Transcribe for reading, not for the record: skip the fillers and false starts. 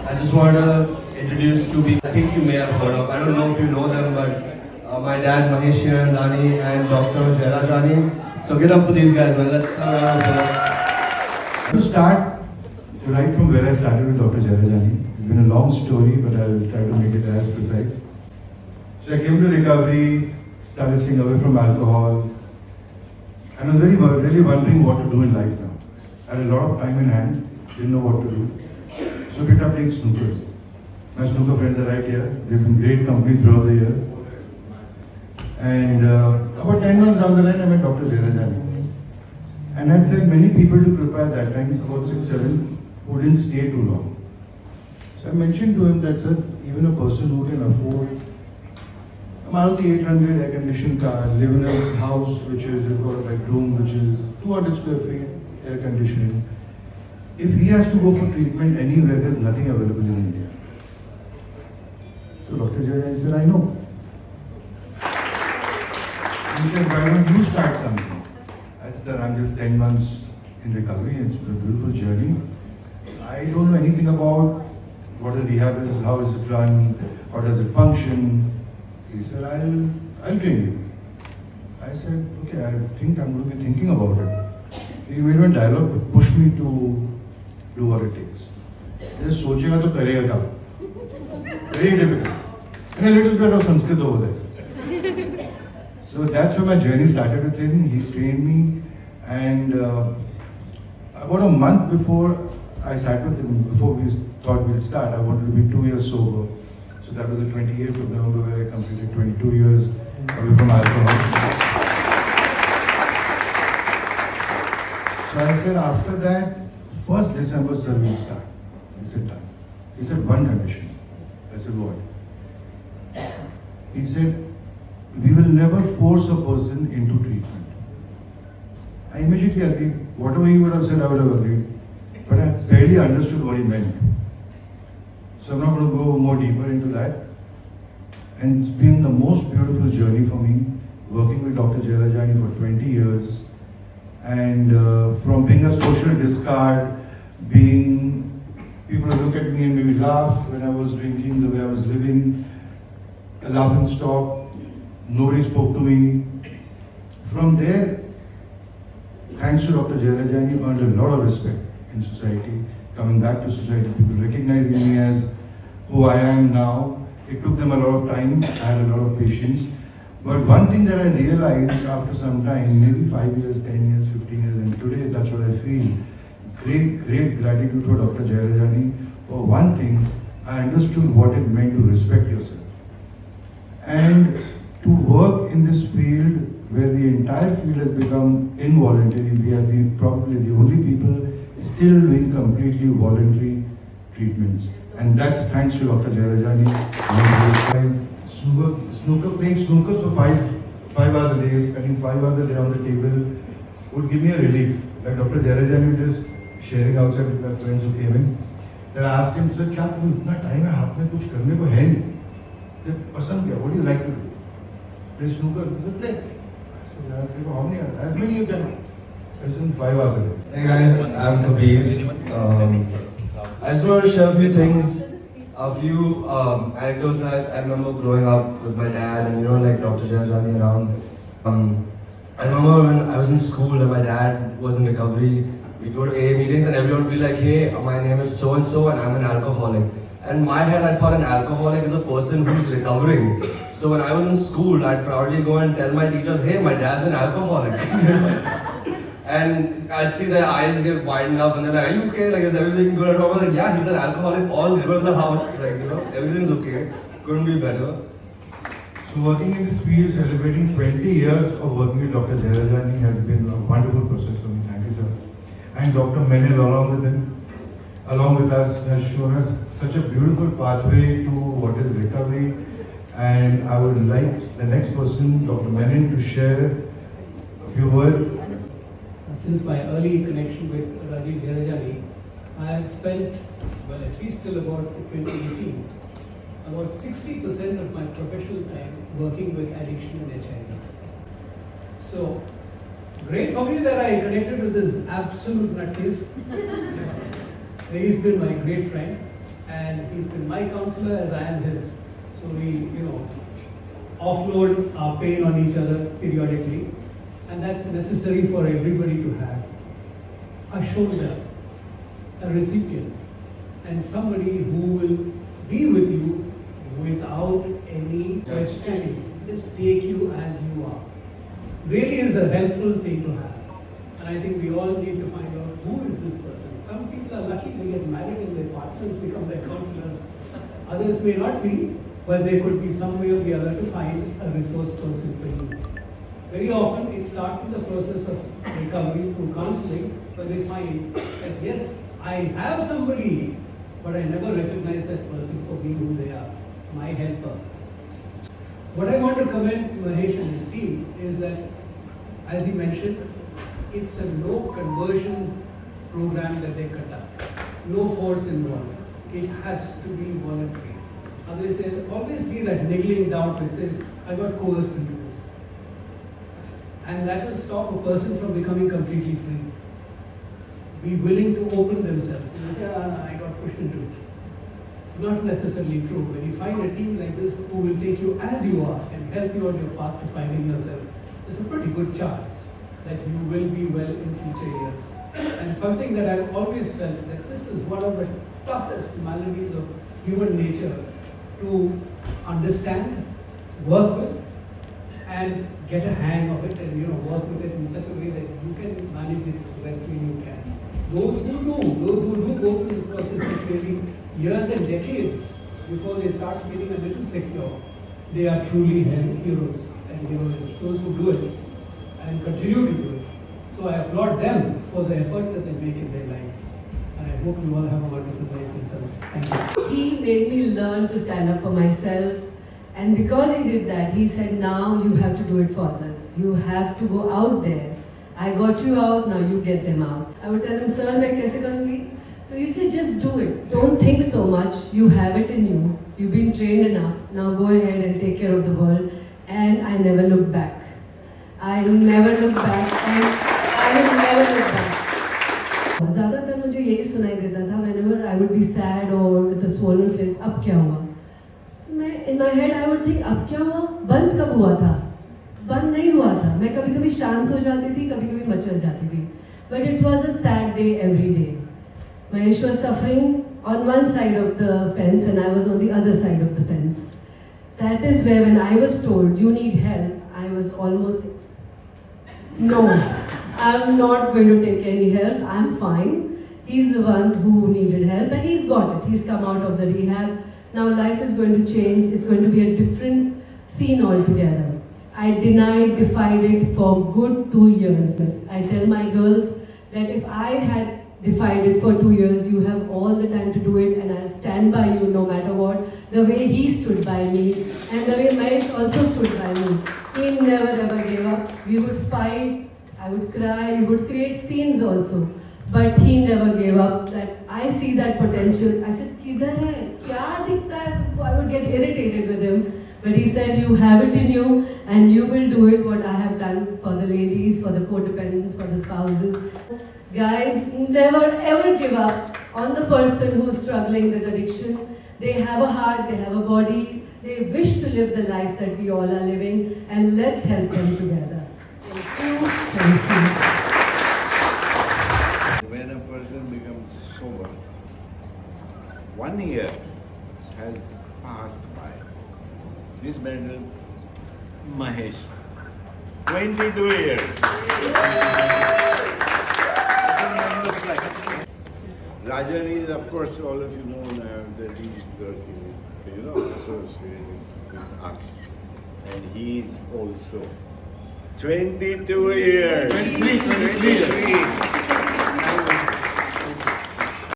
I just want to introduce two people I think you may have heard of. I don't know if you know them, but my dad Mahesh Nani and Dr. Jairajani. So get up for these guys, man. Let's have a round of applause. To start, right from where I started with Dr. Jairajani, it's been a long story, but I'll try to make it as precise. So I came to recovery, started staying away from alcohol, and I was really wondering what to do in life now. I had a lot of time in hand, didn't know what to do. So I picked up playing snookers. My snooker friends are right here. They've been great company throughout the year. And about 10 months down the line, I met Dr. Jairajani. And I had said many people to prepare that time, about 6, 7, who didn't stay too long. So I mentioned to him that, sir, even a person who can afford a Maruti 800 air-conditioned car, live in a house which is got a bedroom which is 200 square feet, air conditioning. If he has to go for treatment anywhere, there's nothing available in India. So Dr. Jairajani said, I know. He said, why don't you start something? I said, sir, I'm just 10 months in recovery. It's a beautiful journey. I don't know anything about what the rehab is, how is it run, how does it function. He said, I'll train you. I said, okay, I think I'm going to be thinking about it. He made one dialogue to push me to do what it takes. Just सोचेगा तो करेगा क्या? Very difficult. And a little bit of Sanskrit over there. So that's where my journey started with him. He trained me, and about a month before I sat with him, before we thought we'll start, I wanted to be 2 years sober. So that was the 28th of November where I completed 22 years away from alcohol. So I said after that, 1st December, sir, we'll start. He said, done. He said, one condition. I said, what? He said, we will never force a person into treatment. I immediately agreed. Whatever he would have said, I would have agreed. But I barely understood what he meant. So I'm not going to go more deeper into that. And it's been the most beautiful journey for me, working with Dr. Jairajani for 20 years. And from being a social discard, people look at me and maybe laugh when I was drinking, the way I was living, a laughing stock, nobody spoke to me. From there, thanks to Dr. Jairajani, earned a lot of respect in society, coming back to society, people recognizing me as who I am now. It took them a lot of time, I had a lot of patience. But one thing that I realized after some time, maybe 5 years, 10 years, 15 years, and today that's what I feel. Great gratitude for Dr. Jairajani. For one thing, I understood what it meant to respect yourself. And to work in this field where the entire field has become involuntary, we are probably the only people still doing completely voluntary treatments. And that's thanks to Dr. Jairajani. Playing snookers for 5 hours a day, spending 5 hours a day on the table would give me a relief. Like Dr. Jairajani was just sharing outside with my friends who came in. Then I asked him, sir, क्या तुम्हें इतना time है हाथ में कुछ करने को है नहीं? पसंद क्या? What do you like to do? Play snooker? He said, play. I said, यार play how many hours? As many you can. I said, 5 hours a day. Hey guys, I'm Kabir. I just want to share a few things, a few anecdotes that I remember growing up with my dad and like Dr. Jairajani around. I remember when I was in school and my dad was in recovery, we'd go to AA meetings and everyone would be like, hey, my name is so-and-so and I'm an alcoholic. And in my head, I thought an alcoholic is a person who's recovering. So when I was in school, I'd proudly go and tell my teachers, hey, my dad's an alcoholic. And I'd see their eyes get widened up and they're like, are you okay? Like, is everything good at home? I was like, yeah, he's an alcoholic, all's good in the house. Like, everything's okay. Couldn't be better. So working in this field, celebrating 20 years of working with Dr. Jairajani has been a wonderful process for me. Thank you, sir. And Dr. Menel along with us, has shown us such a beautiful pathway to what is recovery. And I would like the next person, Dr. Menon, to share a few words. Since my early connection with Rajiv Jairajani, I have spent, well, at least till about 2018, about 60% of my professional time working with addiction and HIV. So, great for me that I connected with this absolute nutcase. He's been my great friend, and He's been my counselor as I am his. So we, offload our pain on each other periodically. And that's necessary for everybody to have. A shoulder, a recipient, and somebody who will be with you without any questioning. Just take you as you are. Really is a helpful thing to have. And I think we all need to find out who is this person. Some people are lucky, they get married and their partners become their counselors. Others may not be, but there could be some way or the other to find a resource person for you. Very often it starts in the process of recovery through counseling, where they find that yes, I have somebody, but I never recognize that person for being who they are, my helper. What I want to commend Mahesh and his team is that, as he mentioned, it's a no conversion program that they conduct. No force involved. It has to be voluntary. Otherwise, there will always be that niggling doubt which says, I got coerced into this. And that will stop a person from becoming completely free. Be willing to open themselves. And they say, I got pushed into it. Not necessarily true. When you find a team like this who will take you as you are and help you on your path to finding yourself, there's a pretty good chance that you will be well in future years. And something that I've always felt that this is one of the toughest maladies of human nature to understand, work with, and get a hang of it and work with it in such a way that you can manage it the best way you can. Those who do go through this process of really years and decades before they start feeling a little secure, they are truly heroes and heroines. Those who do it and continue to do it. So I applaud them for the efforts that they make in their life. And I hope you all have a wonderful day yourselves. Thank you. He made me learn to stand up for myself. And because he did that, he said, now you have to do it for others. You have to go out there. I got you out, now you get them out. I would tell him, sir, मैं कैसे करूँगी? So you say, just do it. Don't think so much. You have it in you. You've been trained enough. Now go ahead and take care of the world. And I never look back. I never look back, and I will never look back. ज़्यादातर मुझे यही सुनाई देता था whenever I would be sad or with a swollen face. अब क्या हुआ? In my head I would think, अब क्या हुआ? बंद कब हुआ था? बंद नहीं हुआ था. मैं कभी-कभी शांत हो जाती थी, कभी-कभी मचल जाती थी. But it was a sad day every day. Mahesh was suffering on one side of the fence and I was on the other side of the fence. That is where when I was told, you need help, I was almost, no, I'm not going to take any help, I'm fine. He's the one who needed help and he's got it. He's come out of the rehab. Now life is going to change. It's going to be a different scene altogether. I defied it for good 2 years. I tell my girls that if I had defied it for 2 years, you have all the time to do it and I'll stand by you no matter what. The way he stood by me and the way Mahesh also stood by me. He never ever gave up. We would fight, I would cry, we would create scenes also. But he never gave up. That I see that potential. I said, "Kidhar hai? Kya dikhta hai tumko?" I would get irritated with him. But he said, you have it in you and you will do it what I have done for the ladies, for the codependents, for the spouses. Guys, never ever give up on the person who's struggling with addiction. They have a heart, they have a body, they wish to live the life that we all are living, and let's help them together. Thank you. Thank you. When a person becomes sober, 1 year has passed by. This medal, Mahesh, 22 years. Rajan is, of course, all of you know now that he's working, associated with us. And he is also 22 years. 23.